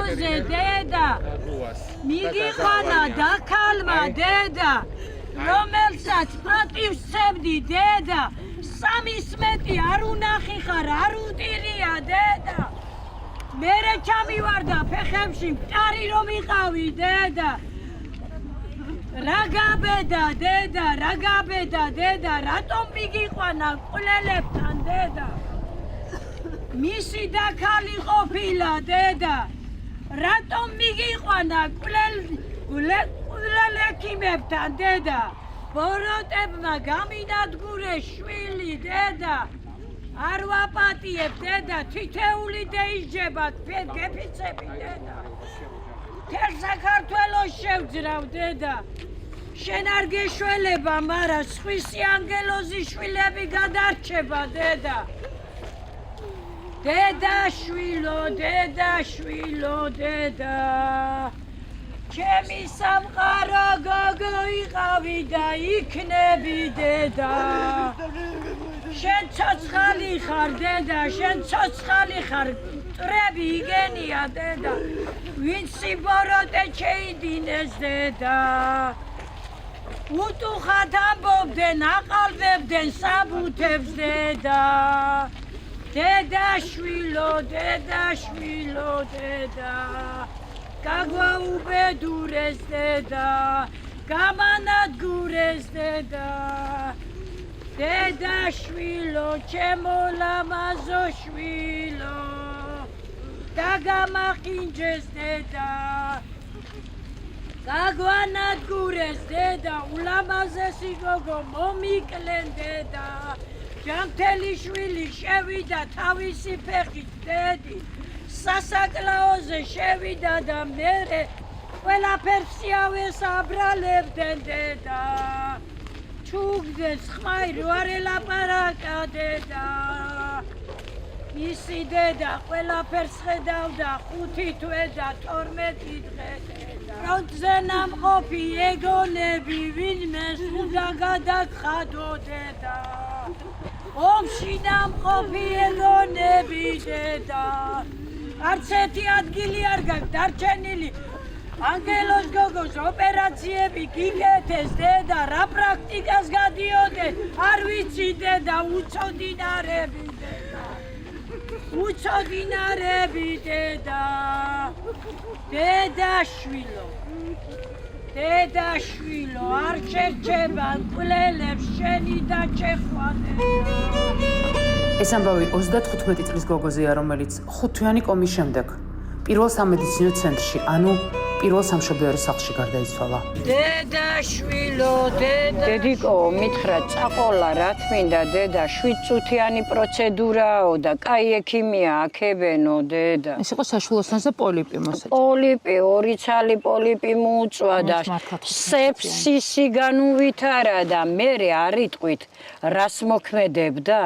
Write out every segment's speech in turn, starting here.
თავზე დედა მიგიყვანა და ქალმა დედა რომელსაც პატივს სცემდი დედა 13 არ უნახი ხარ არ უტირია დედა მერე ჩამივარდა ფეხებში მტარი რომ იყავი დედა რა გაბედა დედა რატომ მიგიყვანა მკვლელებთან დედა მისი და ქალი ყოფილა დედა რატომ მიგიყვანა მკვლელექიმებთან დედა ბოროტებმა გამინადგურეს შვილი დედა არ ვაპატიებ დედა თითეული დაიჯება გეფიცები დედა თელ საქართველოს შევძრავ დედა შენ არ გეშველება მარა სხვისი ანგელოზი შვილები გადარჩება დედა დედაშვილო დედა ჩემი სამყარო გოგო იყავი და იქნები დედა შენ ცოცხალი ხარ დედა შენ ცოცხალი ხარ მტრები იგენია დედა ვინ სიბოროტე შეიდინეს დედა უტუხად ამბობდნენ აყალბებდნენ საბუთებს დედა დედაშვილო დედა გაგვაუბედურეს დედა გამანადგურეს დედა დედაშვილო ჩემო ლამაზო შვილო დაგამახინჯეს დედა გაგვანადგურეს დედა ულამაზესი გოგო მომიკლენ დედა ჯანმრთელი შვილი შევიდა თავისი ფეხით დედი სასაკლაოზე შევიდა და მერე ყველაფერს სიავეს აბრალებდნენ დედა ჩუგდეს ხმაი რო არ ელაპარაკა დედა ისი დედა ყველაფერს ხედავდა 5 თვე და 12 დღე დედა ფრონტზე ნამყოფი ეგონები ვინმე სულდა გადაგხადო დედა ომში ნამყოფი ეგონები დედა არც ერთი ადგილი არ გაქვს დარჩენილი ანგელოს გოგოს ოპერაციები გიკეთეს დედა რა პრაქტიკას გადიოდნენ არ ვიცი დედა უცოდინარები დედა დედაშვილო არ შერჩება მკვლელებს შენი და ჩეხვა ეს ამბავი 35 წლის გოგოზეა, რომელიც 5 თვიანი კომის შემდეგ პირველ სამედიცინო ცენტრში, ანუ პირველ სამშობიარო სახლში გარდაიცვალა. დედაშვილო, დედიკო, მითხრა წაყოლა რა თმინდა დედა, 7 წუთიანი პროცედურაო და კაი ექიმია აქებენო დედა. ეს იყო საშვილოსანზე პოლიპი მოსაჭრელი. პოლიპი, 2 ცალი პოლიპი მოუწვა და სეფსისი განუვითარა და მერე არ იტყვით რას მოქმედებდა?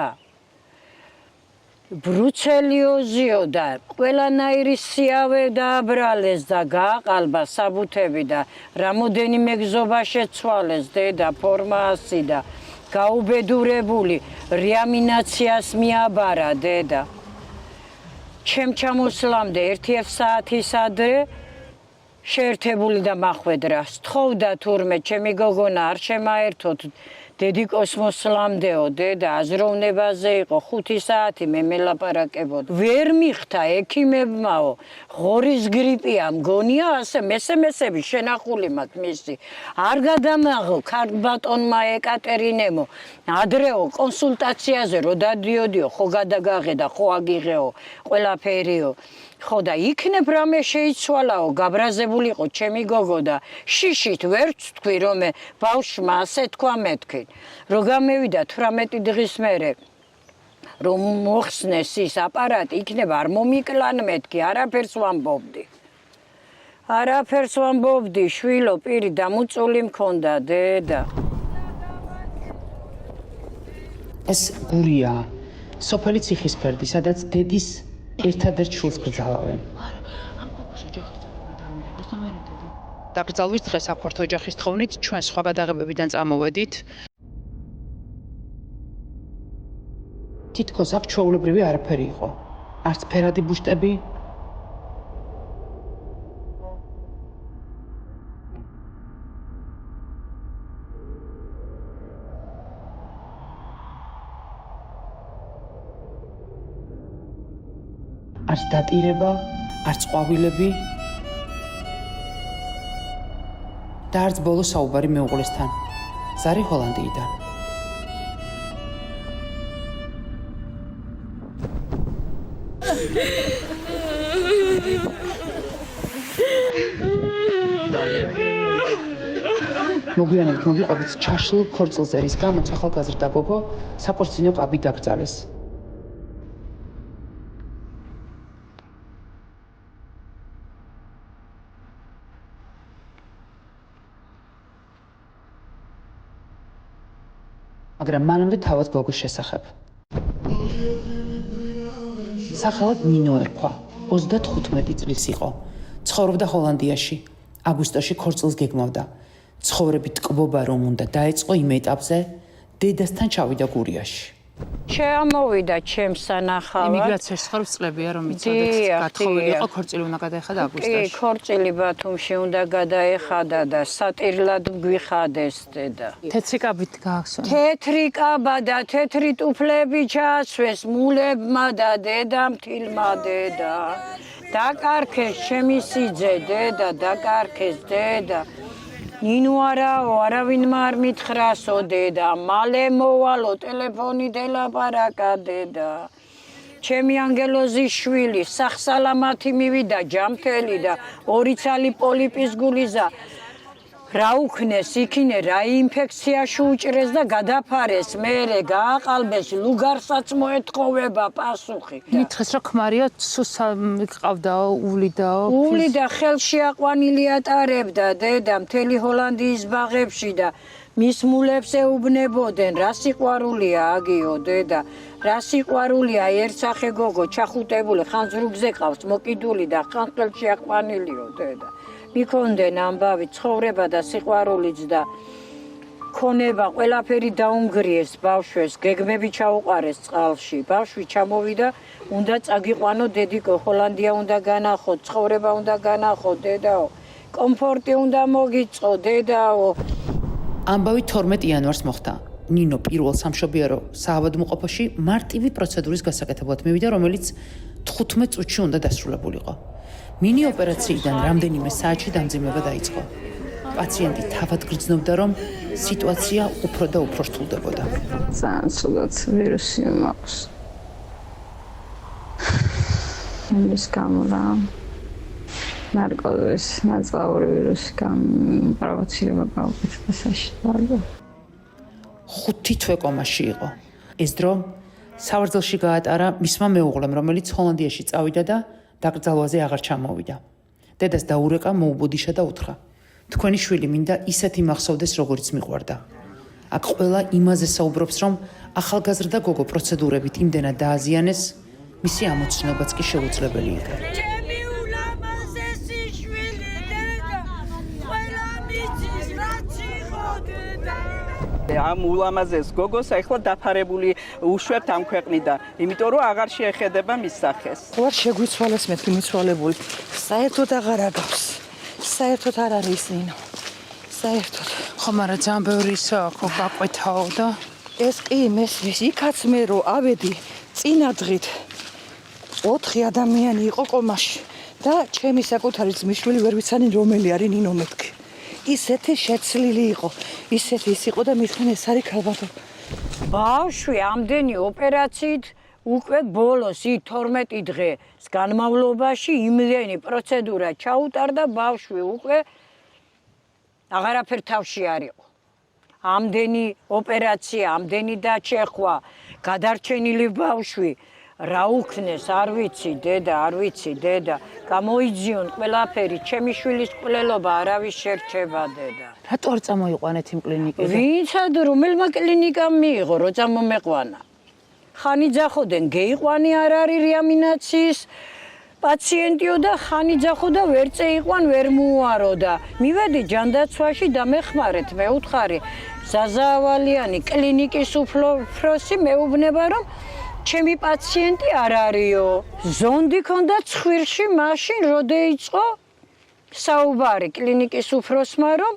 ბრუცელიოზიო და ყველანაირი სიავე დააბრალეს და გააყალბა საბუთები და რამოდენიმე გზობა შეცვალეს დედა ფორმასი და გაუბედურებული რეამინაციას მიაბარა დედა ჩემ ჩამოსვლამდე 1 საათის ადრე შეერთებული და მახვედრა სთხოვდა თურმე ჩემი გოგონა არ შემაერთოთ დედიკოს მოსლამდეო დედა აზროვნებაზე იყო 5 საათი მე მელაპარაკებოდ ვერ მიხთა ექიმებმაო ღორის გრიპია მგონია ასე მესემესები შენახული მაქვს მისი არ გადამაღო ქარბატონმა ეკატერინემო ადრეო კონსულტაციაზე რო დადიოდიო ხო გადაგაღედა ხო აგიღეო ყველაფერიო ხო და იქნებ რამე შეიცვალაო გაბრაზებულიყო ჩემი გოგო და შიშით ვერც თქვი რომ ბავშვმა ასე თქვა მეთქი რო გამევიდა 18 დღის მერე რომ მოხსნეს ის აპარატი იქნება არ მომიკლან მეთქი არაფერს ვამბობდი შვილო პირი დამუწული მქონდა დედა ეს გურია სოფელი ციხისფერდი სადაც დედის ერთადერთ შვილს ბრძალავენ. დაკრძალვის დღეს აქვთ ოჯახის თხოვნით ჩვენ სხვა გადაღებებიდან წამოვედით. თითქოს აქ ჩვეულებრივი არაფერი იყო. არც ფერადი ბუშტები, არც დატირება, არც ყვავილები და არც ბოლო საუბარი მეუღლესთან. ზარი ჰოლანდიიდან. მოგვიანებით მოვიყვებით ჩაშლილ ქორწილზე, რის გამოც ახალგაზრდა გოგო საკურსინო ყაბი დაკრძალეს. მაგრამ მანამდე თავად გოგოს შესახებ. სახელად ნინო ერქვა. 35 წლის იყო. ცხოვრობდა ჰოლანდიაში. აგვისტოში ქორწილს გეგმავდა. ცხოვრებით ტკბობა რომ უნდა დაეწყო იმ ეტაპზე, დედასთან ჩავიდა გურიაში. შეამოვიდა ჩემს სანახავად. იმიგრაციაში ცხოვრობს წლებია რომ იცოდეთ გათხოვილი იყო ქორწილი უნდა გადაეხადა აგვისტოში. კი, ქორწილი ბათუმში უნდა გადაეხადა და სატირლად გვიხადეს დედა. თეთრი კაბით გაახსონა. თეთრი კაბა და თეთრი ტუფლები ჩაასვეს მულებმა და დედამ თილმა დედა. დაკარქეს ჩემი სიძე დედა, დაკარქეს დედა. ნინო არაო, არავინმა არ მითხრასო დედა, მალე მოვალო ტელეფონი დელაპარაკა დედა. ჩემი ანგელოზის შვილი სახსალამათი მივიდა ჯამთელი და 2 ცალი პოლიპის გულიზა. რა უქნეს იქინე, რა ინფექციაში უჭრეს და გადაფარეს, მერე გააყალბეს, ლუგარსაც მოეთხოვება პასუხი. მითხრეს რომ ქმარია ყავდაო, ულიდაო. ული და ხელში აყვანილი ატარებდა დედა მთელი ჰოლანდიის ბაღებში და მის მულებს ეუბნებოდნენ, რა სიყვარულია აგიო დედა, რა სიყვარულია ერთსახე გოგო ჩახუტებული ხანძრუგზე ყავს მოკიდული და ხან ხელში აყვანილიო დედა. მიქონდნენ ამბავი ცხოვრება და სიყვარულიც და ქონება ყველაფერი დაუნგრიეს ბავშვებს, გეგმები ჩაუყარეს წყალში. ბავშვი ჩამოვიდა, უნდა წაგიყვანო დედიკო, ჰოლანდია უნდა განახო, ცხოვრება უნდა განახო დედაო, კომფორტი უნდა მოგიწყო დედაო. ამბავი 12 იანვარს მოხდა. ნინო პირველ სამშობიარო საავადმყოფოში მარტივი პროცედურის გასაკეთებლად მივიდა, რომელიც 15 წუთში უნდა დასრულებულიყო. მინი ოპერაციიდან რამდენიმე საათში დამძიმება დაიწყო. პაციენტი თავად გრძნობდა, რომ სიტუაცია უფრო და უფრო რთულდებოდა. ძალიან ცუდად ვირუსი მაქვს. იმის გამო რა ნარკოზის ნაწლავური ვირუსი პროვოცირება გაუკეთდა საშუალო. 5 თვე კომაში იყო. ეს დრო სავარძელში გაატარა მისმა მეუღლემ, რომელიც ჰოლანდიაში წავიდა და დაკრძალვაზე აღარ ჩამოვიდა. დედას დაურეკა, მოუბოდიშა და უთხრა: თქვენი შვილი მინდა ისეთი მახსოვდეს, როგორც მიყვარდა. აქ ყველა იმაზე საუბრობს, რომ ახალგაზრდა გოგო პროცედურებით იმდენად დააზიანეს, მისი ამოცნობაც კი შეუძლებელი იყო. ჩემი ულამაზესი შვილი დედა, ყველა მიწის რაც იყო დედა. ამ ულამაზეს გოგოს ახლა დაფარებული უშვებთ ამ ქვეყნიდან, იმიტომ რომ აღარ შეეხედება მის სახეს. ვარ შეგვიცვალეს მეთქი მიცვალებული. საერთოდ აღარ აგავს. საერთოდ არ არის ნინო. საერთოდ. ხო, მაგრამ ძალიან ბევრი ისაა, ხო გაყვეთაო და ეს კი მესმის, იქაც მე რო ავედი წინა დღით 4 ადამიანი იყო კომაში და ჩემი საკუთარი ძმისშვილი ვერ ვიცანი რომელი არის ნინო მეთქი. ისეთი შეცლილი იყო, ისეთი ის იყო და მithեն ეს არის ქალბატო. ბავშვი ამდენი ოპერაციით უკვე ბოლოს 12 დღეს განმავლობაში იმდენი პროცედურა ჩაუტარდა, ბავშვი უკვე აღარაფერ თავში არ იყო. ამდენი ოპერაცია, ამდენი დაჩეხვა, გადარჩენილი ბავშვი, რა უქნეს, არ ვიცი დედა, არ ვიცი დედა, გამოიძიონ ყველაფერი, ჩემი შვილის ყვლელობა არავის შერჩება დედა. რატო არ წამოიყვანეთ იმ კლინიკაზე? ვინცად რომელმა კლინიკამ მიიღო, რო წამომეყვანა. ხანი ძახოდენ, გეიყვანი არ არის რეანიმაციის პაციენტიო და ხანი ძახო და ვერ წეიყვან, ვერ მოუარო და მივედი ჯანდაცვაში და მეხმარეთ, მე უთხარი ზაზავალიანი კლინიკის უფროსი მეუბნება, რომ ჩემი პაციენტი არ არისო. ზონდი ქონდა ცხვირში მაშინ, როდეიწყო საუბარი კლინიკის უფროსმა, რომ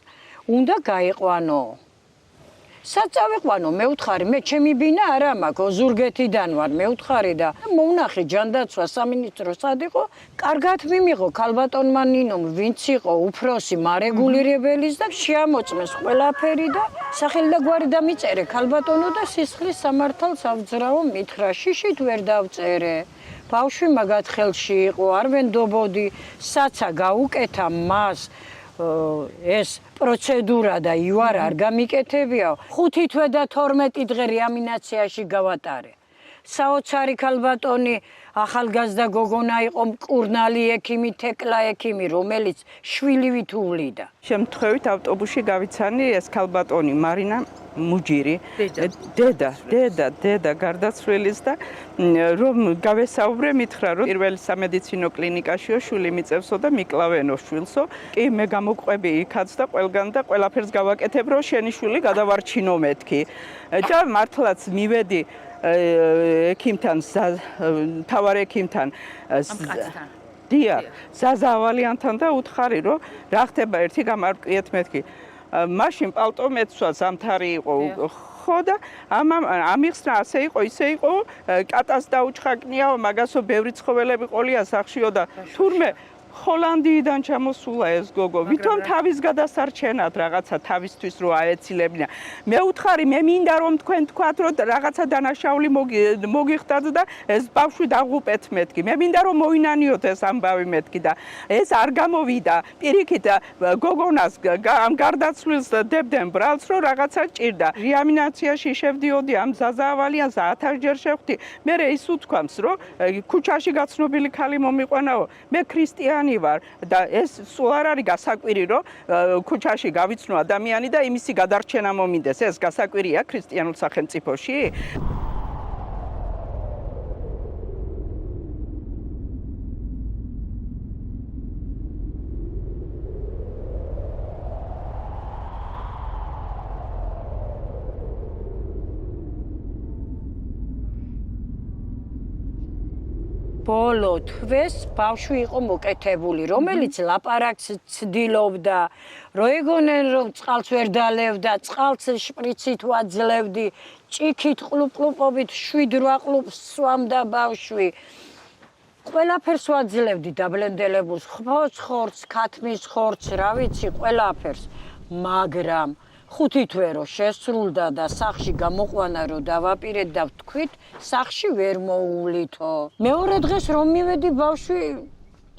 უნდა გაიყვანო. საწავეყვანო მეუთხარი მე ჩემი ბინა არა მაქვს ოზურგეთიდან ვარ მეუთხარი და მოუნახე ჯანდაცვა სამინისტრო სად იყო კარგად მიმიღო ქალბატონმა ნინომ ვინც იყო უფროსი მარეგულირებელის და შეამოწმეს ყველაფერი და სახელი და გვარი დამიწერე ქალბატონო და სისხლის სამართალს ავძრავო მითხრა შიშით ვერ დავწერე ბავშვი მაგათ ხელში იყო არ ვენდობოდი საცა გაუკეთა მას ეს პროცედურა და იوار არ გამიკეთებია 5 თვე და 12 დღე რეანიმაციაში გავატარე საოცარი ქალბატონი ახალგაზრდა გოგონა იყო მკურნალი ექიმი თეკლა ექიმი რომელიც შვილივით უვლიდა შემთხვევით ავტობუსში გავიცანი ეს ქალბატონი მარინა მუჯირი დედა გარდაცვლილის და რომ გავესაუბრე მითხრა რომ პირველი სამედიცინო კლინიკაშიო შვილი მიწევსო და მიკლავენო შვილსო კი მე გამოგყვები იქაც და ყველგან და ყველაფერს გავაკეთებ რომ შენი შვილი გადავარჩინო მეთქი და მართლაც მივედი ექიმთან თავარ ექიმთან დიახ ზაზავალიანთან და უთხარი რომ რა ხდება ერთი გამარკვიეთ მეთქი მაშინ პალტო მეცვა ზამთარი იყო ხო და ამიხსნა ასე იყო ისე იყო კატას დაუჩხაკნიაო მაგასო ბევრი ცხოველები ყოლია სახშიო და თურმე ჰოლანდიიდან ჩამოსულა ეს გოგო ვითომ თავის გადასარჩენად რაღაცა თავისთვის რო აეცილებინა მე უთხარი მე მინდა რომ თქვენ თქვათ რომ რაღაცა დანაშაული მოგიხდათ და ეს ბავშვი დაღუპეთ მეთქი მე მინდა რომ მოინანიოთ ეს ამბავი მეთქი და ეს არ გამოვიდა პირიქით გოგონას ამ გარდაცვლილს დებდნენ ბრალს რომ რაღაცა ჭირდა რეანიმაციაში შევდიოდი ამ ზაზავალიანს 1000 ჯერ შევხვდი მე ის უთქვამს რომ ქუჩაში გაცნობილი ქალი მომიყვანაო მე ქრისტიანი ვარ და ეს სულ არ არის გასაკვირი რომ ქუჩაში გავიცნო ადამიანი და იმისი გადარჩენა მომინდეს ეს გასაკვირია ქრისტიანულ სახელმწიფოში ბოლო თვეს ბავშვი იყო მოკეთებული, რომელიც ლაპარაკს ცდილობდა, რომ ეგონენ რომ წყალს ვერ დალევდა, წყალს შპრიცით ვაძლევდი, ჭიქით ყლუპყლუპობით 7-8 ყლუპს სვამდა ბავშვი. ყველაფერს ვაძლევდი დაბლენდელებულს, ხბოს ხორცს, ქათმის ხორცს, რა ვიცი, ყველაფერს, მაგრამ 5 თვე რო შესრულდა და სახში გამოყვანა რომ დავაპირეთ და ვთქვით, სახში ვერ მოუვლითო. მეორე დღეს რომ მივედი ბავშვი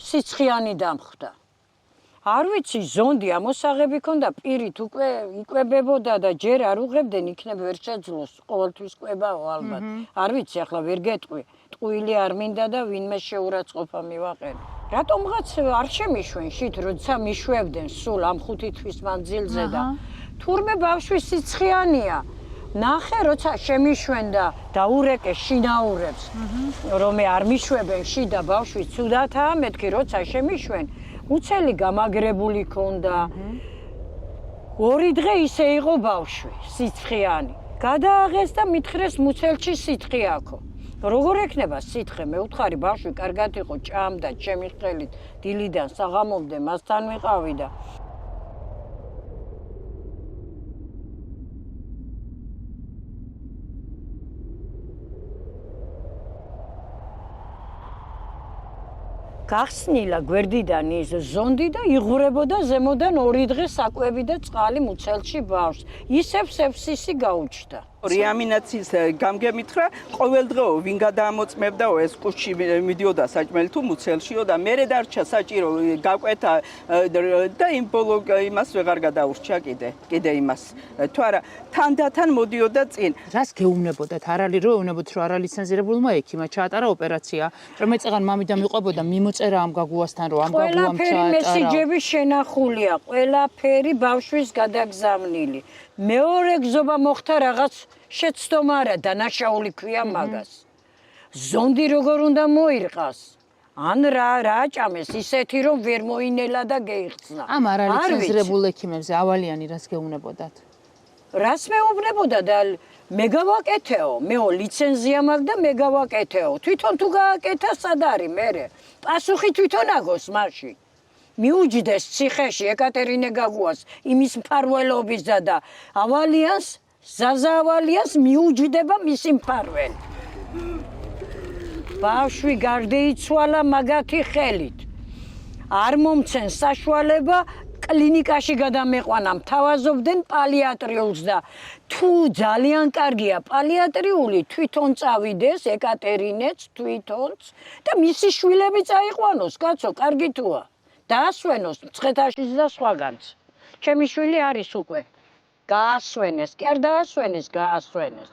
სიცხიანი დამხვდა. არ ვიცი, ზონდი ამოსაღები ქონდა, პირით უკვე იკვებებოდა და ჯერ არ უღებდნენ, იქნებ ვერ შეძლოს, ყოველთვის კვებაო ალბათ. არ ვიცი, ახლა ვერ გეტყვი. ტყუილი არ მინდა და ვინმე შეურაცხყოფა მივაყენე. რატომღაც არ შემიშვენ შით, როცა მიშვებდნენ სულ ამ 5 თვის მანძილზე და თურმე ბავშვი სიცხიანია. ნახე, როცა შემიშვენ და დაურეკე შინაურებს, რომ არ მიშვებენ შიდა ბავშვი ცუდათაა, მეთქი როცა შემიშვენ, უცელი გამაგრებული ქონდა. 2 დღე ისე იყო ბავშვი, სიცხიანი. გადააღეს და მითხრეს მუცელში სითხე აქვს. როგორ ექნება სითხე? მე უთხარი ბავშვი კარგად იყო, ჭამდა ჩემი ხელით, დილიდან საღამომდე მასთან ვიყავი და გახსნილა გვერდიდან ის ზონდი და იღურებოდა ზემოდან 2 დღე საკვები და წყალი მუცელში ბავშვს. ისევ სეფსისი გაუჩნდა. რეანიმაციის გამგემითხრა ყოველდღეო ვინ გადაამოწმებდაო ეს კუჩში მიდიოდა საჭმელი თუ მუცელშიო და მერე დარჩა საჭირო გაკვეთა და იმ ბოლო იმას ვეღარ გადაურჩა კიდე იმას თუ არა თანდათან მოდიოდა წინ რას გეუბნებოდათ არ არის რომ ეუბნებოდ რომ არალიცენზირებულმა ექიმმა ჩაატარა ოპერაცია რომ ეწეგან მამიდამ მიყვებოდა მიმოწერა ამ გაგუასთან რომ ამ გაგუამ ჩაატარა ყველაფერი მესიჯები შენახულია ყველაფერი ბავშვის გადაგზავნილი მეორე გზობა მოხდა რაღაც შეცდომა არა დანაშაული ქვია მაგას ზონდი როგორ უნდა მოირყას ან რა ჭამეს ისეთი რომ ვერ მოინელა და გეიხსნა ამ არალიცენზირებულ ექიმებზე ავალიანი რას გეუბნებოდათ რას მეუბნებოდა და მე გავაკეთეო მეო ლიცენზია მაქვს და მე გავაკეთეო თვითონ თუ გააკეთა სად არის მერე პასუხი თვითონ აგოს მაშინ მიუჯდეს ციხეში ეკატერინე გაგუას იმის მფარველობისა და ავალიანს ზაზავალიას მიუჯდება მისი მფარველი. ბავშვი გარდაიცვალა მაგათი ხელით. არ მომცენ საშუალება კლინიკაში გადამეყვანა, მთავაზობდნენ პალიატრიულს და თუ ძალიან კარგია პალიატრიული, თვითონ წავიდეს ეკატერინეც თვითონც და მისი შვილები წაიყვანოს, კაცო, კარგი თუა. დაასვენოს მცხეთაშიც და სხვაგანც. ჩემი შვილი არის უკვე. გაასვენეს, კი არ დაასვენეს, გაასვენეს.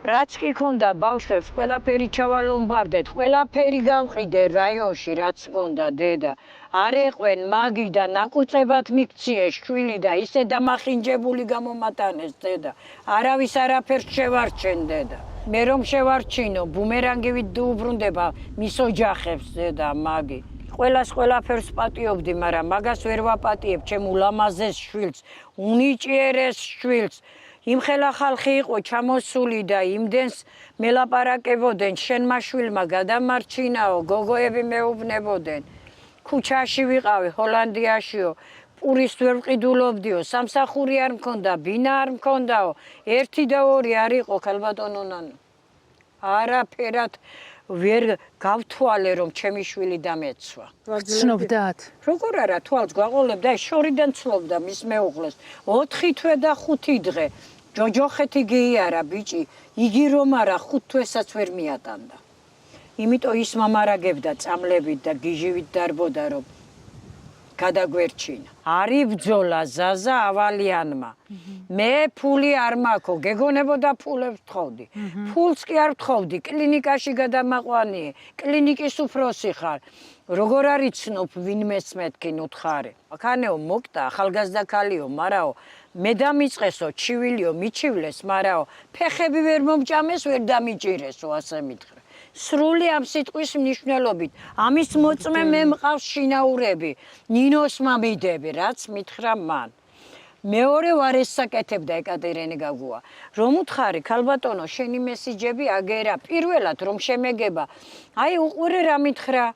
რაც კი ქონდა ბავშვებს, ყველაფერი ჩავალომბარდეთ, ყველაფერი გავყიდე რაიონში, რაც ქონდა დედა. არ ეყვენ მაგი და ნაკუწებად მიქციეს შვილი და ისე დამახინჯებული გამომატანეს დედა. არავის არაფერს შევარჩენ დედა. მე რომ შევარჩინო, ბუმერანგივით დაუბრუნდება მის ოჯახებს დედა მაგი. ყველას ყველაფერს პატიობდი, მაგრამ მაგას ვერ ვაპატიებ ჩემ ულამაზეს შვილს, უნიჭიერეს შვილს. იმხელა ხალხი იყო ჩამოსული და იმდენს მელაპარაკებოდნენ, შენმა შვილმა გადამარჩინაო, გოგოები მეუბნებოდნენ. ქუჩაში ვიყავი, ჰოლანდიაშიო, პურის ვერ ვყიდულობდიო, სამსახური არ მქონდა, ბინა არ მქონდაო, 1 და 2 არ იყო ქალბატონო ნანო. არაფერად ვერ გავთვალე, რომ ჩემი შვილი დამეცვა. გრძნობდათ? როგორ არა, თვალს გვაყოლებდა, შორიდან ცლობდა მის მეუღლეს. 4 თვე და 5 დღე. ჯოჯოხეთი გიარა ბიჭი, იგი რომ არა 5 თვესაც ვერ მიატანდა. იმიტომ ის მამარაგებდა წამლებით და გიჟივით დარბოდა, რომ გადაგვერჩინა. არი ბძოლა ზაზა ავალიანმა. მე ფული არ მაქვს, გეგონებოდა ფულებს ვთხოვდი. ფულს კი არ ვთხოვდი, კლინიკაში გადამაყვანიე, კლინიკის უფროსი ხარ. როგორ არის ცნობ ვინმეს მეთქი ნუთხარი. აქანეო მოკტა ახალგაზრდა ქალიო, მარაო მე დამიწყესო ჩივილიო, მიჩივლეს, მარაო ფეხები ვერ მომჭამეს, ვერ დამიჭირესო, ასე მითხრა. სრული ამ სიტყვის მნიშვნელობით, ამის მოწმე მე მყავს შინაურები, ნინოს მამიდები, რაც მითხრა მან. მეორე ვარ ესაკეთებდა ეკატერინე გაგუა. რომ უთხარი, ქალბატონო, შენი მესიჯები აგერა, პირველად რომ შემეგება, აი უყურე რა მითხრა.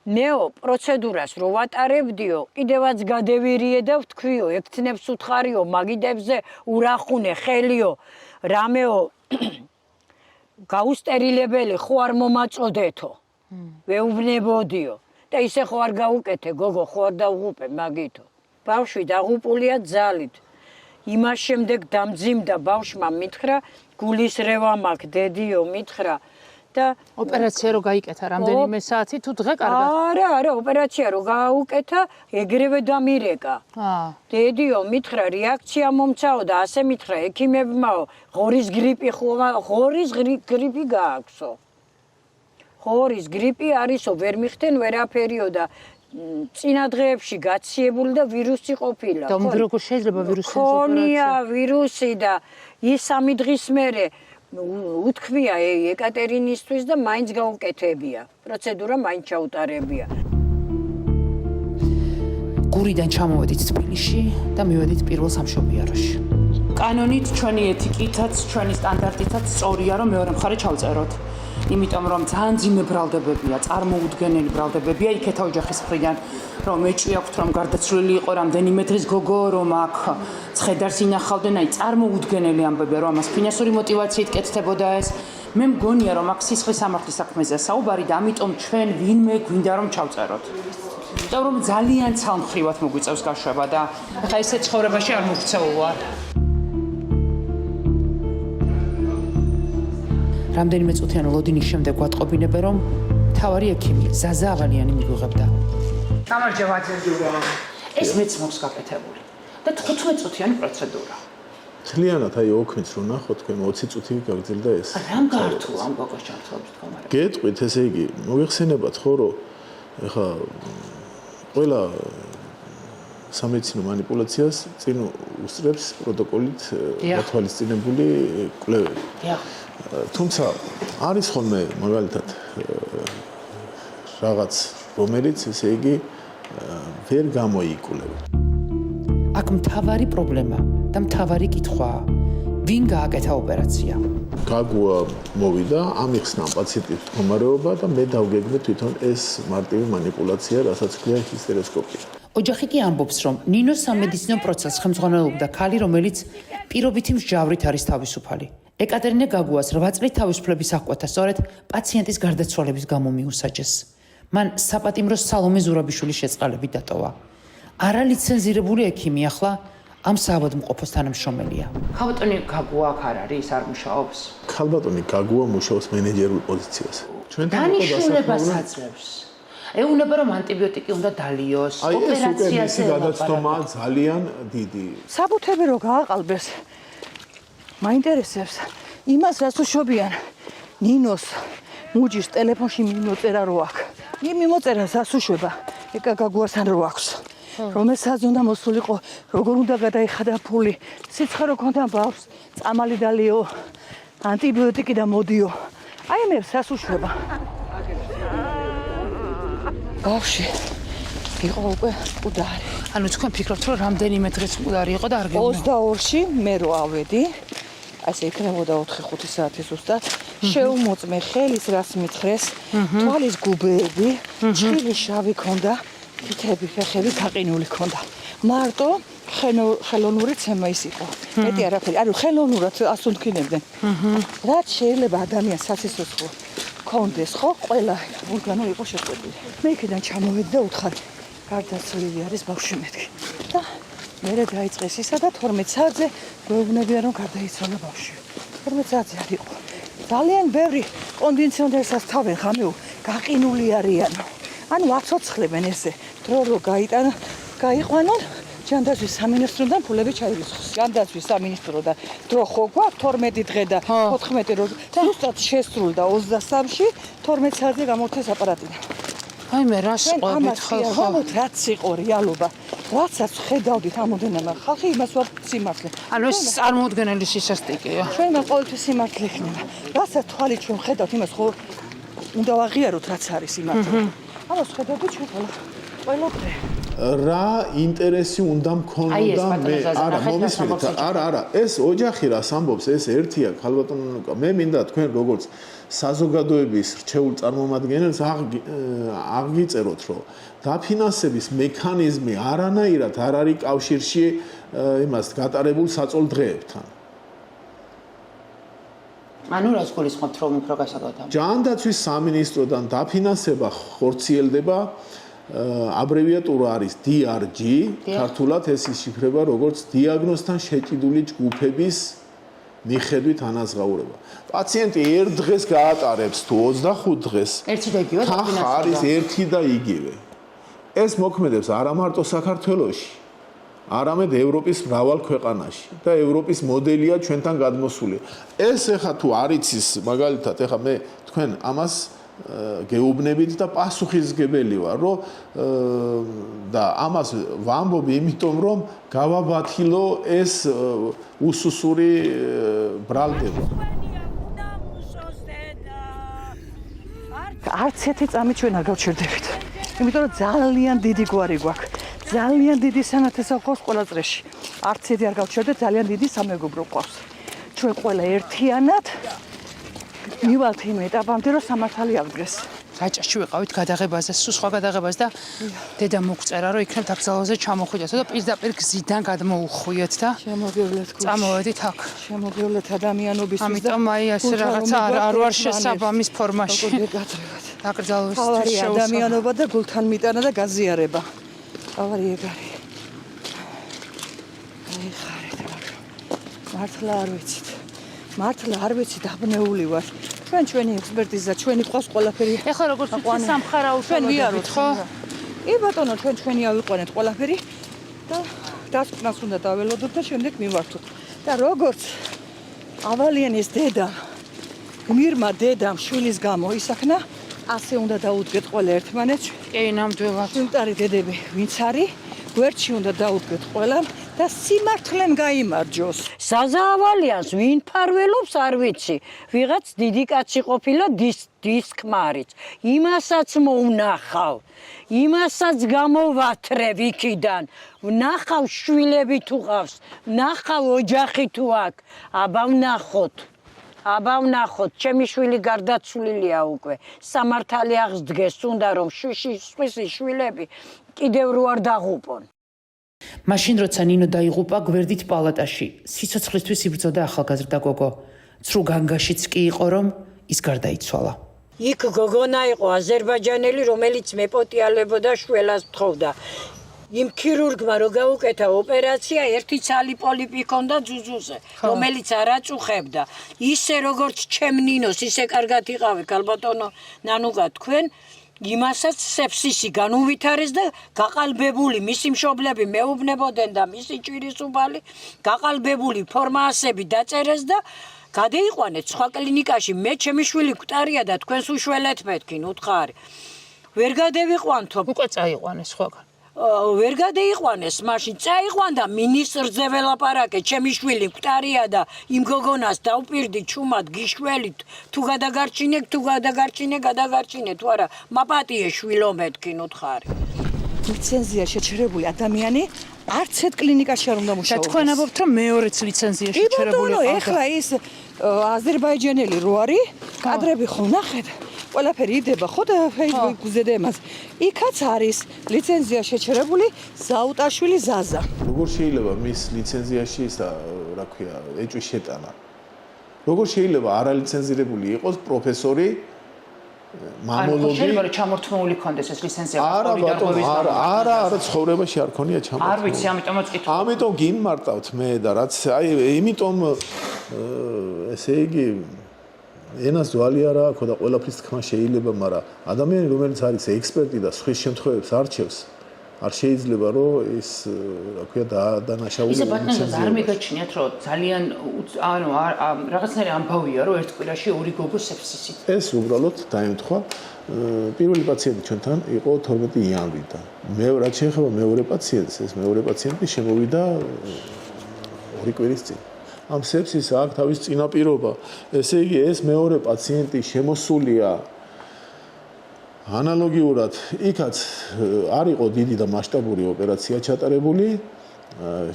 მეო პროცედურას რო ვატარებდიო, კიდევაც გადევირიე და ვთქვიო, ექთნებს უთხარიო, მაგიდებზე ურახუნე ხელიო, რამეო გაუსტერილებელი ხო არ მომაწოდეთო. ვეუბნებოდიო და ისე ხო არ გაუკეთე, გოგო, ხო არ დავღუპე მაგითო. ბავშვი დაღუპულია ძალით. იმას შემდეგ დამძიმდა ბავშვმა მითხრა, გულის რევა მაქვს, დედიო მითხრა და ოპერაცია რო გაიკეთა რამდენიმე საათი თუ დღე კარგად? არა, ოპერაცია რო გაუკეთა, ეგრევე დამირეკა. დედიო მითხრა, რეაქცია მომცაო და ასე მითხრა ექიმებმაო, ღორის გრიპი გააქვსო. ღორის გრიპი არისო, ვერ მიხდენ ვერაფერიო და წინა დღეებში გაციებული და ვირუსი ყოფილა. და როგორ შეიძლება ვირუსის ოპერაცია? ქონია ვირუსი და ის 3 დღის მერე უთქვია ეკატერინისთვის და მაინც გაუკეთებია. პროცედურა მაინც ჩაუტარებია. გურიდან ჩამოვედით თბილისში და მივედით პირველ სამშობიაროში. კანონით ჩვენი ეთიკითაც, ჩვენი სტანდარტითაც სწორია, რომ მეორე მხარე ჩავწეროთ. იმიტომ რომ ძალიან ძიმე ბრალდებებია, წარმოუდგენელი ბრალდებებია იქეთა ოჯახის მხრიდან, რომ ეჭვი აქვთ, რომ გარდაცვლილი იყო რამდენიმე დღის გოგო, რომ აქ ცხედარს ინახავდნენ, აი წარმოუდგენელი ამბებია, რომ ამას ფინანსური მოტივაციით კეთდებოდა ეს. მე მგონია, რომ აქ სისხლის სამართლის საქმეზე საუბარი და ამიტომ ჩვენ ვინმე გვინდა რომ ჩავწეროთ. იმიტომ რომ ძალიან ცალმხრივად მოგვიწევს გაშვება და ახლა ესე ცხოვრებაში არ მოვქცეულ ვარ. რამდენიმე წუთიანი ლოდინის შემდეგ ვატყობინებე, რომ მთავარი ექიმი ზაზა ავალიანი მიგვიღებდა. გამარჯობა. ეს მეც მოქვს გაკეთებული და 15 წუთიანი პროცედურა. მთლიანად აი ოქმიც რო ნახოთ, თქვენ 20 წუთი გაგრძელდა ეს. რამ გართულა ამ გოგოს ჩართულობით თქომარე? გეტყვით, ესე იგი, მოგეხსენებათ ხო, რომ ეხა ყველა სამედიცინო манипуляციას წინ უსწრებს პროტოკოლით გათვალისწინებული კვლევები. თუმცა არის ხოლმე მაგალითად რაღაც რომელიც ესე იგი ვერ გამოიკვლება. აქ მთავარი პრობლემა და მთავარი კითხვაა, ვინ გააკეთა ოპერაცია? გაგუა მოვიდა, ამიხსნა პაციენტის მდგომარეობა და მე დავგეგმე თვითონ ეს მარტივი манипуляცია, რასაც ქვია ჰისტეროსკოპია. ოჯახი კი ამბობს, რომ ნინოს სამედიცინო პროცესს ხელმძღვანელობდა ქალი, რომელიც პირობითი მსჯავრით არის თავისუფალი. ეკატერინე გაგუას 8 წლით თავისუფლების აღკვეთა სწორედ პაციენტის გარდაცვალების გამო მიუსაჯეს. მან საპატიმრო სალომე ზურაბიშვილის შეწყალებით დატოვა. არალიცენზირებული ექიმი ახლა ამ საავადმყოფოს თანამშრომელია. ქალბატონი გაგუა აქ არ არის, არ მუშაობს. ქალბატონი გაგუა მუშაობს მენეჯერულ პოზიციაზე. ჩვენთან დანიშნულებას აძლევს. ეუბნება რომ ანტიბიოტიკი უნდა დალიოს, ოპერაციაზე გადაცდომა ძალიან დიდი. საბუთები რო გააყალბეს. მაინტერესებს იმას რაც უშვებიან ნინოს მუჯის ტელეფონში მიმოწერა რო აქვს. იმ მიმოწერას ასუშვება ეკა გაგუასთან რო აქვს. რომელსაც უნდა მოსულიყო, როგორ უნდა გადაიხადა ფული, სიცხე რო ქონდა ბავშვს, წამალი დალიო, ანტიბიოტიკი და მოდიო. აი მებს ასუშვება. ბავშვი იყო უკვე მკვდარი. ანუ თქვენ ფიქრობთ რომ რამდენიმე დღეს მკვდარი იყო და არ გეუბნება. 22-ში მე რო ავედი, ასე იქნებოდა 4-5 საათი ზუსტად. შეუმოწმე ხელის რას მითხრეს, თვალის გუბეები, ჭრილი შავი ქონდა, თითები ფეხები გაყინული ქონდა. მარტო ხელოვნური ცემა ის იყო. მეტი არაფერი, ანუ ხელოვნურად ასუნთქინებდნენ. რაც შეიძლება ადამიანს სასიცოცხლო კონდეს ხო, ყველა ორგანო იყო შეწყვეტილი. მე იქიდან ჩამოვედი და უთხარი, გარდაცვლილი არის ბავშვი მეთქი. და მერე დაიწყეს ისა და 12 საათზე გვეუბნებიან რომ გარდაიცვალა ბავშვი. 12 საათზე არ იყო. ძალიან ბევრი კონდიციონერსაც თავენ ხამეო გაყინული არიანო. ანუ აცოცხლებენ ესე, დრო რო გაიყვანონ ჯანდაცვის სამინისტროდან ფულები ჩაირიცხოს. ჯანდაცვის სამინისტროდან დრო ხო გვაქვს 12 დღე და 14 რო ზუსტად შესრულდა 23-ში 12 საათზე გამორთეს აპარატიდან. აი მე რას ყვებით ხო? რაც იყო რეალობა, რაცაც ხედავდით ამოდენმა ხალხი იმას ვარ სიმართლე. ანუ ეს წარმოუდგენელი სისასტიკეა. ჩვენ ყოველთვის სიმართლე იქნება. რასაც თვალით ჩვენ ხედავთ, იმას ხო უნდა ვაღიაროთ, რაც არის სიმართლე. ამას ხედავთ ჩვენ ყველა დღე. რა ინტერესი უნდა მქონოდა მე არა მომისმენთ არა ეს ოჯახი რას ამბობს ეს ერთია ქალბატონო მე მინდა თქვენ როგორც საზოგადოების რჩეულ წარმომადგენელს აღგიწეროთ რომ დაფინანსების მექანიზმი არანაირად არ არის კავშირში იმას გატარებულ საწოლ დღეებთან. ანუ რას გულისხმობთ რომ უფრო გასაგებია? ჯანდაცვის სამინისტროდან დაფინანსება ხორციელდება აბრევიატურა არის DRG, ქართულად ეს იშიფრება როგორც დიაგნოზთან შეჭიდული ჯგუფების მიხედვით ანაზღაურება. პაციენტი ერთ დღეს გაატარებს თუ 25 დღეს. ერთი და იგივე თანხა არის ერთი და იგივე. ეს მოქმედებს არა მარტო საქართველოში, არამედ ევროპის მრავალ ქვეყანაში და ევროპის მოდელია ჩვენთან გადმოსული. ეს ეხა თუ არ იცის მაგალითად ეხა მე თქვენ ამას გეუბნებით და პასუხისგებელი ვარ, რომ და ამას ვამბობი, იმიტომ რომ გავაბათილო ეს უსუსური ბრალდება. არც ერთი წამი ჩვენ არ გავჩერდებით. იმიტომ რომ ძალიან დიდი გვარი გვაქვს. ძალიან დიდი სანათესო ყავს ყველა წრეში. არც ერთი არ გავჩერდეთ, ძალიან დიდი სამეგობრო ყავს. ჩვენ ყველა ერთიანად მივალთ იმ ეტაპამდე, რომ სამართალი აღდგეს. რაჭაში ვიყავით გადაღებაზე, სულ სხვა გადაღებას და დედა მოგწერა, რომ იქნებ დაკრძალვაზე ჩამოხვიდეთ და პირდაპირ გზიდან გადმოუხვიეთ და შემოგევლეთ გულში. წამოვედით აქ. შემოგევლეთ ადამიანობისთვის და ამიტომ აი ასე რაღაცა არ ვარ შესაბამის ფორმაში. დაკრძალვის თავარი ადამიანობა და გულთან მიტანა და გაზიარება. თავარი ეგ არის. აი ხარეთ მაგრამ მართლა არ ვიცით. მართლა არ ვიცი დაბნეული ვარ. ჩვენი ექსპერტიზა, ჩვენი ყავს ყველაფერი. ეხლა როგორც ვთქვი სამხარაუშვენ ვიაროთ ხო? კი ბატონო, ჩვენი ავიყვანეთ ყველაფერი და დასკვნას უნდა დაველოდოთ და შემდეგ მივართოთ. და როგორც ავალიანის დედა, გმირმა დედამ შვილის გამო ისახნა, ასე უნდა დაუდგეთ ყველა ერთმანეთს. კი, ნამდვილად. სიმტარი დედები ვინც არის, გვერდში უნდა დაუდგეთ ყველამ და სიმართლემ გაიმარჯოს. საზავალიანს ვინ ფარველობს არ ვიცი. ვიღაც დიდი კაცი ყოფილა დისკმარიც. იმასაც მოუნახავ. იმასაც გამოვათრევ იქიდან. ვნახავ შვილები თუ ყავს, ვნახავ ოჯახი თუ აქვს. აბა ვნახოთ. აბა ვნახოთ, ჩემი შვილი გარდაცვლილია უკვე. სამართალი აღსდგეს, უნდა რომ სხვისი შვილები კიდევ რო არ დაღუპონ. მაშინ როცა ნინო დაიღუპა გვერდით პალატაში, სიცოცხლისთვის იბრძოდა ახალგაზრდა გოგო. ცრუ განგაშიც კი იყო, რომ ის გარდაიცვალა. იქ გოგონა იყო აზერბაიჯანელი, რომელიც მეპოტიალებოდა შველას თხოვდა. იმ ქირურგმა რო გაუკეთა ოპერაცია, ერთი ცალი პოლიპი ჰქონდა ძუძუზე, რომელიც არ აწუხებდა. ისე როგორც ჩემ ნინოს, ისე კარგად იყავი, ქალბატონო ნანუკა თქვენ, იმასაც სეფსისი განუვითარეს და გაყალბებული მისი მშობლები მეუბნებოდნენ და მისი ჭირისუბალი გაყალბებული ფორმაასები დაწერეს და გადაიყვანეთ სხვა კლინიკაში. მე ჩემი შვილი გვტარია და თქვენს უშველეთ მეთქი, უთხარი. ვერ გადავიყვანთო. უკვე წაიყვანეს სხვაგან. ვერ გადაიყვანეს, მაშინ წაიყვანდა მინისტრზე ველაპარაკე, ჩემი შვილი გვტარია და იმ გოგონას დავპირდი ჩუმად გიშველით, თუ გადაგარჩინე, თუ არა, მაპატიე შვილო მეთქი, უთხარი. ლიცენზია შეჩერებული ადამიანი არც ერთ კლინიკაში არ უნდა და მუშაობდეს. თქვენ ამბობთ, რომ მეორეც ლიცენზია შეჩერებული ბატონო, ყავდა. ეხლა ის აზერბაიჯანელი რო არის, კადრები ხო ნახეთ? ყველაფერი იდება ხო და Facebook-ზე და იმას. იქაც არის ლიცენზია შეჩერებული ზაუტაშვილი ზაზა. როგორ შეიძლება მის ლიცენზიაში ისა, რა ქვია, ეჭვი შეტანა? როგორ შეიძლება არალიცენზირებული იყოს პროფესორი, მამოლოგი? შეიძლება რომ ჩამორთმეული ქონდეს ეს ლიცენზია არა ბატონო, არა, ცხოვრებაში არ ქონია არ ჩამორთმეული. ვიცი, ამიტომაც კითხავ. ამიტომ გიმმარტავთ მე და რაც აი იმიტომ ესე იგი ენას ძვალი არა აქვს და ყველაფრის თქმა შეიძლება, მაგრამ ადამიანი რომელიც არის ექსპერტი და სხვის შემთხვევებს არჩევს, არ შეიძლება რომ ის რა ქვია დანაშაული ისე ბატონო არ მეგაჩნიათ რომ ძალიან ანუ რაღაცნაირი ამბავია რომ ერთ კვირაში ორი გოგო სეფსისით. ეს უბრალოდ დაემთხვა. პირველი პაციენტი ჩვენთან იყო 12 იანვრიდან. მე რაც შეეხება მეორე პაციენტს, ეს მეორე პაციენტი შემოვიდა 2 კვირის წინ. ამ სეფსის აქვს თავის წინაპირობა. ესე იგი, ეს მეორე პაციენტი შემოსულია ანალოგიურად, იქაც არ იყო დიდი და მასშტაბური ოპერაცია ჩატარებული.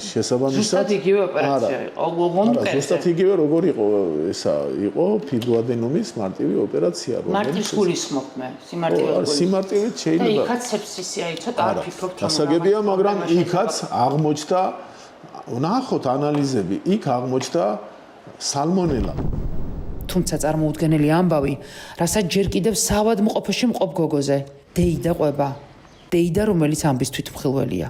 შესაბამისად, ზუსტად იგივე ოპერაცია იყო. არა, ზუსტად იგივე როგორ იყო, ესა იყო ფიბროადენომის მარტივი ოპერაცია, მარტივს გულისხმობ მე, სიმარტივით. სიმარტივით შეიძლება. იქაც სეფსისი აი ცოტა არ ფიქრობთ რომ დასაგებია, მაგრამ იქაც აღმოჩნდა ნახოთ ანალიზები, იქ აღმოჩნდა სალმონელა. თუმცა წარმოუდგენელი ამბავი, რასაც ჯერ კიდევ საავადმყოფოში მყოფ გოგოზე, დეიდა ყვება. დეიდა, რომელიც ამბის თვითმხილველია.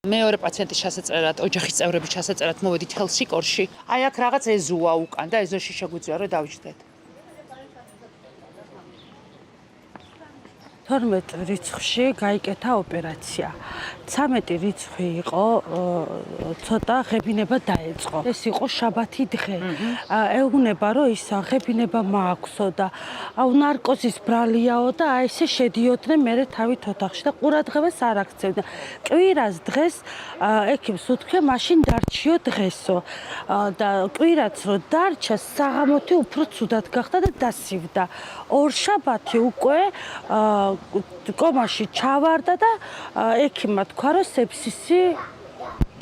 მეორე პაციენტის ჩასაწერად, ოჯახის წევრების ჩასაწერად მოვედით ჰელსიკორში. აი აქ რაღაც ეზოა უკან და ეზოში შეგვიძლია რომ დავჯდეთ. 12 რიცხვში გაიკეთა ოპერაცია. 13 რიცხვი იყო ცოტა ღებინება დაეწყო. ეს იყო შაბათი დღე. ეუბნება რომ ის ღებინება მააქვსო და ნარკოზის ბრალიაო და აი ესე შედიოდნენ მერე თავით ოთახში და ყურადღებას არ აქცევდნენ. კვირას დღეს ექიმს უთქვია მაშინ დარჩიო დღესო. და კვირაც რო დარჩა საღამოთი უფრო ცუდად გახდა და დასივდა. ორშაბათი უკვე კომაში ჩავარდა და ექიმმა თქვა რომ სეფსისი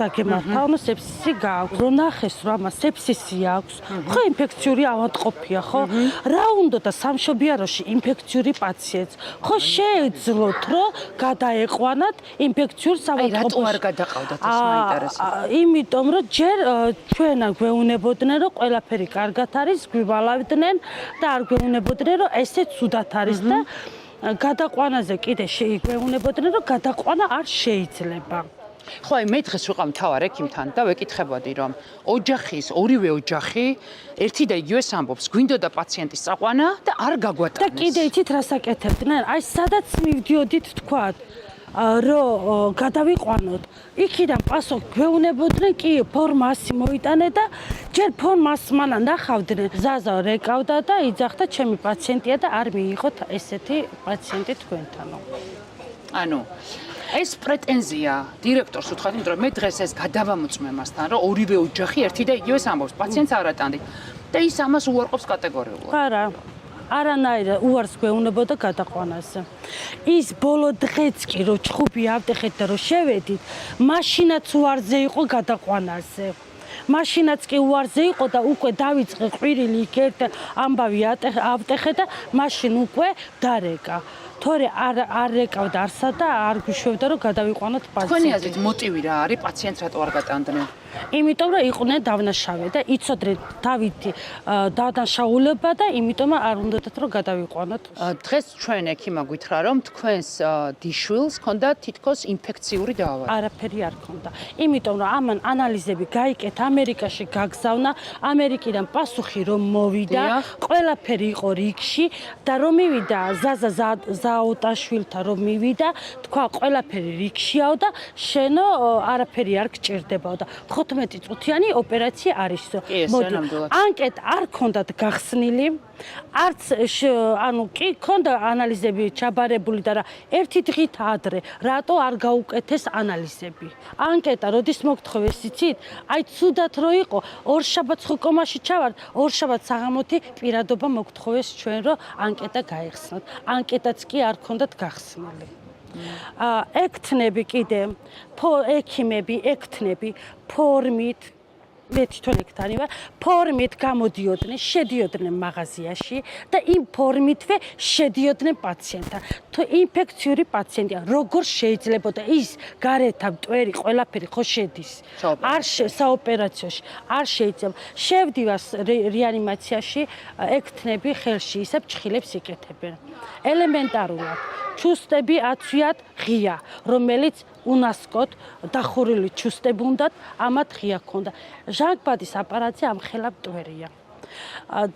დაგემართა, სეფსისი გააქვს. რო ნახეს რომ ამას სეფსისი აქვს, ხო ინფექციური ავადმყოფია, ხო? რა უნდა და სამშობიაროში ინფექციური პაციენტს, ხო შეეძლოთ რომ გადაეყვანათ ინფექციურ ავადმყოფოში. რატო არ გადაყავდათ ეს მაინტერესებს? იმიტომ რომ ჯერ ჩვენ გვეუნებოდნენ რომ ყველაფერი კარგად არის, გვივალავდნენ და არ გვეუნებოდნენ რომ ესე ცუდად არის და გადაყვანაზე კიდე შეგვეუნებოდნენ რომ გადაყვანა არ შეიძლება. ხო, აი მე დღეს ვიყავ მთავარ ექიმთან და ვეკითხებოდი რომ ორივე ოჯახი ერთი და იგივეს ამბობს, გვინდოდა პაციენტის წაყვანა და არ გაგვატანეს. და კიდე იცით რას აკეთებდნენ? აი სადაც მივდიოდით თქვათ რომ გადავიყვანოთ, იქიდან პასუხ გვეუნებოდნენ, კი ფორმასი მოიტანე და ჯერ ფორმას მანან ნახავდნენ. ზაზა რეკავდა და იძახდა ჩემი პაციენტია და არ მიიღოთ ესეთი პაციენტი თქვენთანო. ანუ ეს პრეტენზია დირექტორს უთხრათ, იმიტომ რომ მე დღეს ეს გადავამოწმე მასთან, რომ ორივე ოჯახი ერთი და იგივეს ამბობს, პაციენტს არ ატანდით და ის ამას უარყოფს კატეგორიულად. არა. არანაირად უარს გვეუნებოდა გადაყვანაზე. ის ბოლო დღეც კი რო ჩხუბი ავტეხეთ და რო შევედით, მაშინაც უარზე იყო გადაყვანაზე. მაშინაც კი უარზე იყო და უკვე დავიწყე ყვირილი იქ ერთ ამბავი ავტეხე და მაშინ უკვე დარეკა. თორე არ რეკავდა არსა და არ გვიშვებდა რომ გადავიყვანოთ პაციენტს. თქვენი აზრით მოტივი რა არის პაციენტს რატო არ გატანდნენ? იმიტომ რომ იყვნენ დავნაშავე და იცოდნენ დავითი დანაშაულება და იმიტომ არ უნდათ რომ გადავიყვანოთ. დღეს ჩვენ ექიმა გითხრა რომ თქვენს დიშვილს ჰქონდა თითქოს ინფექციური დაავადება. არაფერი არ ქონდა. იმიტომ რომ ამან ანალიზები გაიკეთა, ამერიკაში გაგზავნა, ამერიკიდან პასუხი რომ მოვიდა, ყველაფერი იყო რიგში და რომ მივიდა ზაზა ზაუტაშვილთან რომ მივიდა, თქვა ყველაფერი რიგშიაო და შენო არაფერი არ გჭირდებაო და 15 წუთიანი ოპერაცია არისო. მოდი, ანკეტა არ ქონდათ გახსნილი, არც ანუ კი ქონდა ანალიზები ჩაბარებული და რა ერთი დღით ადრე, რატო არ გაუკეთეს ანალიზები. ანკეტა როდის მოგთხოვეს იცით? აი ცუდად რო იყო, ორშაბათს ხო კომაში ჩავართ, ორშაბათს საღამოთი პირადობა მოგთხოვეს ჩვენ რომ ანკეტა გაიხსნათ. ანკეტაც კი არ ქონდათ გახსნილი. ექთნები კიდე ექიმები ექთნები ფორმით მე თვითონ ექთანი ვარ ფორმით გამოდიოდნენ შედიოდნენ მაღაზიაში და იმ ფორმითვე შედიოდნენ პაციენტთან თუ ინფექციური პაციენტია როგორ შეიძლება და ის გარეთა მტვერი ყველაფერი ხო შედის არ საოპერაციოში არ შეიძლება შევდივას რეანიმაციაში ექთნები ხელში ისე ჭხილებს იკეთებენ ელემენტარულად ჩუსტები აცვიათ ღია რომელიც უნასკოთ დახურილი ჩუსტები უნდათ ამათ ღია ქონდა ჟანგბადის აპარატზე ამხელა მტვერია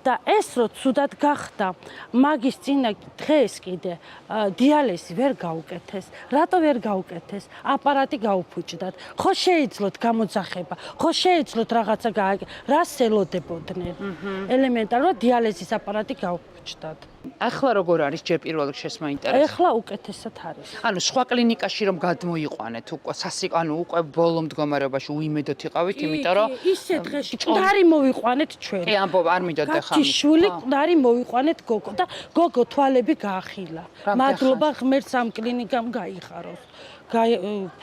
და ეს რო ცუდად გახდა მაგის წინა დღეს კიდე დიალიზი ვერ გაუკეთეს რატო ვერ გაუკეთეს აპარატი გაუფუჭდათ ხო შეეძლოთ გამოძახება ხო შეეძლოთ რაღაცა რას ელოდებოდნენ ელემენტარულად დიალიზის აპარატი გაუფუჭდათ ახლა როგორ არის ჯერ პირველ რიგში მაინტერესებს ახლა უკეთესად არის ანუ სხვა კლინიკაში რომ გადმოიყვანეთ უკვე ანუ უკვე ბოლო მდგომარეობაში უიმედოთ იყავით იმიტომ რომ ისე დღეში ყდარი მოვიყვანეთ ჩვენ კი ამბობ არ მინდოდა ხა შვილი ყდარი მოვიყვანეთ გოგო და გოგო თვალები გაახილა მადლობა ღმერთს ამ კლინიკამ გაიხაროს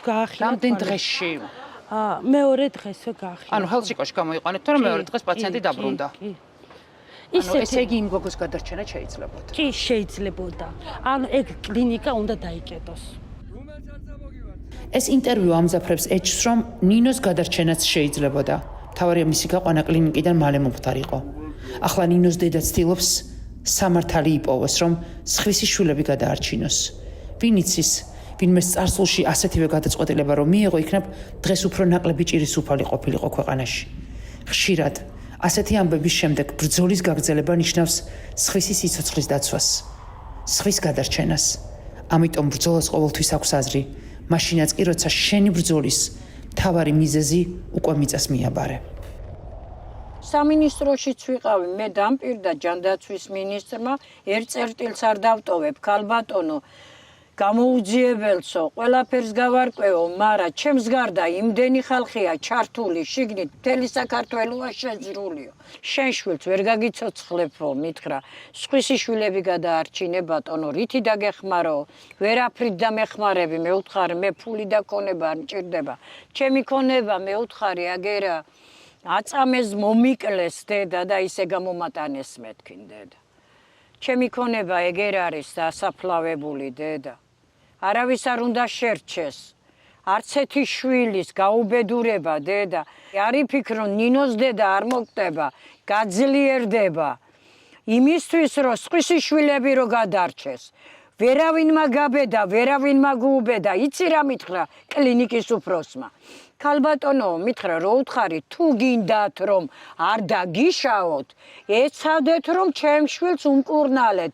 გაახილა რამდენ დღეში მეორე დღესო გაახილა ანუ ჰელსინკოში გამოიყვანეთ თორემ მეორე დღეს პაციენტი დაბრუნდა ესე იგი იმ გოგოს გადარჩენა შეიძლებოდა. კი, შეიძლებოდა. ანუ ეგ კლინიკა უნდა დაიკეტოს. ეს ინტერვიუ ამზაფრებს ეჭვს, რომ ნინოს გადარჩენაც შეიძლებოდა. თავარია მისი გაყვანა კლინიკიდან მალე მომხდარიყო. ახლა ნინოს დედა ცდილობს სამართალი იპოვოს, რომ სხვისი შვილები გადაარჩინოს. ვინ იცის, ვინმე წარსულში ასეთივე გადაწყვეტილება რომ მიიღო, იქნებ დღეს უფრო ნაკლები ჭირის უფალი ყოფილიყო ქვეყანაში. ხშირად ასეთი ამბების შემდეგ ბრძოლის გაგრძელება ნიშნავს სხვისი სიცოცხლის დაცვას, სხვის გადარჩენას. ამიტომ ბრძოლას ყოველთვის აქვს აზრი, მაშინაც კი როცა შენი ბრძოლის მთავარი მიზეზი უკვე მიწას მიაბარე. სამინისტროშიც ვიყავი, მე დამპირდა ჯანდაცვის მინისტრმა, ერთ წერტილს არ დავტოვებ, ქალბატონო, გამოუძიებელცო, ყველაფერს გავარკვევო, მაგრამ ჩემს გარდა იმდენი ხალხია ჩართული შიგნით, მთელი საქართველოა შეძრულიო. შენ შვილს ვერ გაგიცოცხლებო, მითხრა, სხვისი შვილები გადაარჩინე ბატონო, რითი დაგეხმარო, ვერაფრით დამეხმარები, მე უთხარი, მე ფული და ქონება არ მჭირდება. ჩემი ქონება მე უთხარი, აგერა აწამეს მომიკლეს დედა და ისე გამომატანეს მეთქინ დედა. ჩემი ქონება ეგერ არის დასაფლავებული დედა. არავის არ უნდა შერჩეს. არც ერთი შვილის გაუბედურება დედა. არ იფიქრო ნინოს დედა არ მოგტება, გაძლიერდება. იმისთვის რომ სხვისი შვილები რო გადარჩეს. ვერავინმა გაბედა, ვერავინმა გუუბედა, იცი რა მითხრა კლინიკის უფროსმა. ქალბატონო, მითხრა რო უთხარი, თუ გინდათ რომ არ დაგიშაოთ, ეცადეთ რომ ჩემ შვილს უმკურნალეთ,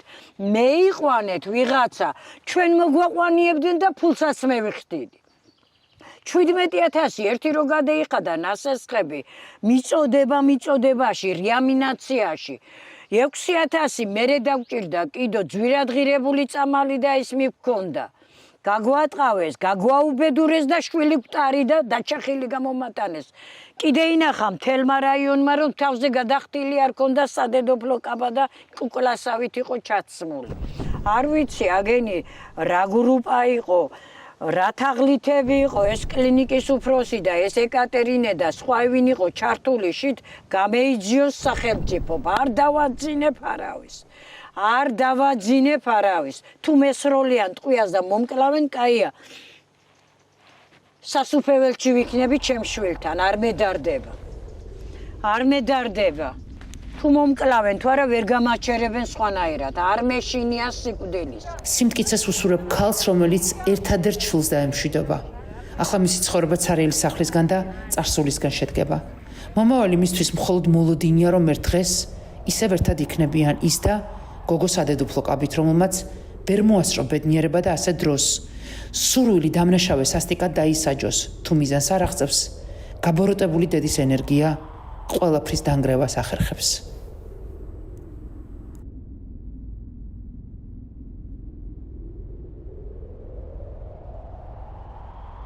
მეიყვანეთ ვიღაცა, ჩვენ მოგვაყვანიებდნენ და ფულსაც მე ვიხდიდი. 17,000 ერთი რო გადაიხადა ნასესხები, მიწოდებაში, რეამინაციაში. 6,000 მერე დავჭირდა კიდო ძვირადღირებული წამალი და ის მიგქონდა. გაგვატყავეს, გაგვაუბედურეს და შვილი გვტარი და დაჩახილი გამომატანეს. კიდე ინახა მთელმა რაიონმა რომ თავზე გადახტილი არ ქონდა სადედოფლო კაბა და კუკლასავით იყო ჩაცმული. არ ვიცი, აგენი რა გრუპა იყო, რა თაღლითები იყო ეს კლინიკის უფროსი და ეს ეკატერინე და სხვა ვინ იყო ჩართული შით გამეიძიოს სახელმწიფო არ დავაძინებ არავის თუ მესროლიან ტყვიას და მომკლავენ კაია სასუფეველში ვიქნები ჩემ შვილთან არ მედარდება თუ მომკლავენ თუ არა ვერ გამაჩერებენ სხვანაირად არ მეშინია სიკვდილის სიმტკიცეს უსურებ ქალს რომელიც ერთადერთ შვილს დაემშვიდობა ახლა მისი ცხოვრება ცარიელი სახლისგან და წარსულისგან შედგება მომავალი მისთვის მხოლოდ მოლოდინია რომ ერთ დღეს ისევ ერთად იქნებიან ის და გოგო სადედუფლო კაბით რომელმაც ვერ მოასწრო ბედნიერება და ასე დროს სურვილი დამნაშავე სასტიკად დაისაჯოს თუ მიზანს არ აღწევს გაბოროტებული დედის ენერგია ყველაფრის დანგრევას ახერხებს